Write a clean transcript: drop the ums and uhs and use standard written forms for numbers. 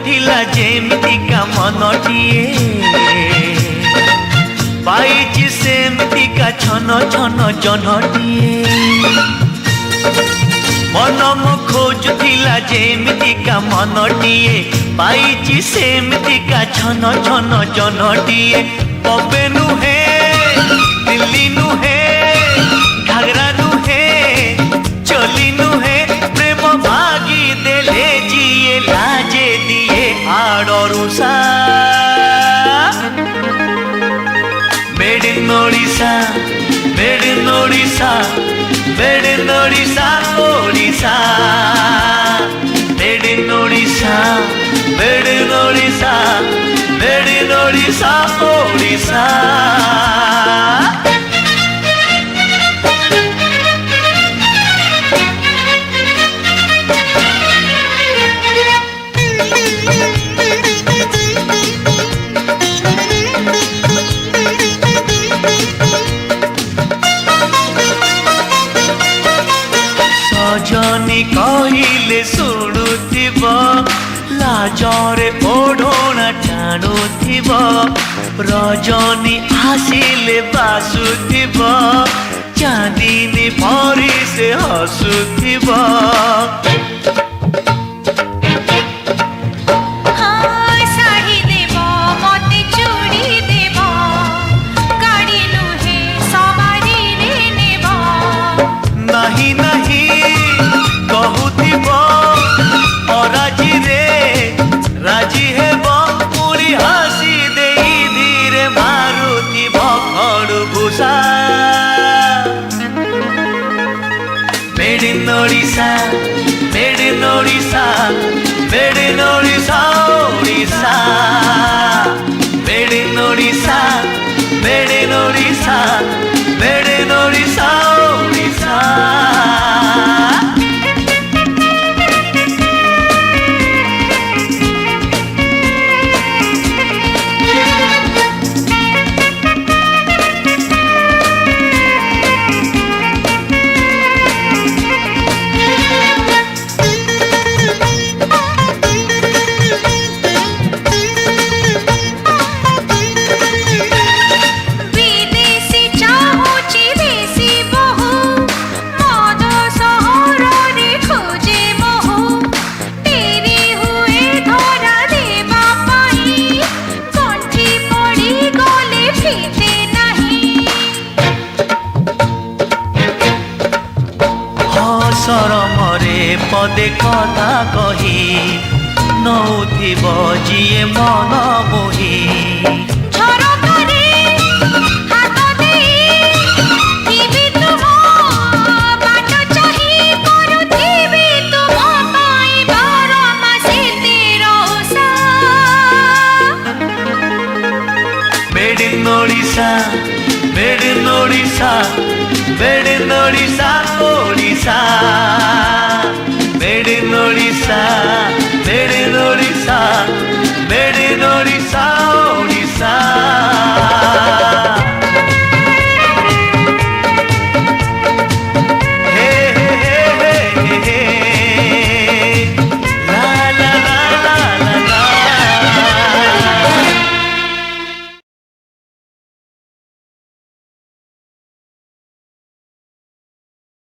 खोजुथिला जेमतिका मनटिए पाइछि सेमतिका छन छन जनटिए मन मो खोजुथिला जेमतिका मनटिए पाइछि सेमतिका छन छन जनटिए बबे नुहे दिल्ली नुहे घाघरा नुहे चली नुहे प्रेम भागी देले जिए लाजे दिए आड़रुषा made in Odisha made in Odisha made in Odisha Odisha made in Odisha made in Odisha made in Odisha Odisha सजनी कहिले शुणुथिब लाजरे ओढ़ना टाणुथिब रजनी आसिले बासुथिब चांदनी परी से हसुथिब नहीं नहीं कहूथिब अराजी रे राजी हेब पूरी हसी दे धीरे मारुथिब खड़भूषा made in Odisha made in Odisha made in Odisha Odisha made in Odisha made in Odisha made in Odisha Odisha सरमरे पदे कथा कही नौथिब जिए मन मोही made in Odisha made in Odisha made in Odisha Odisha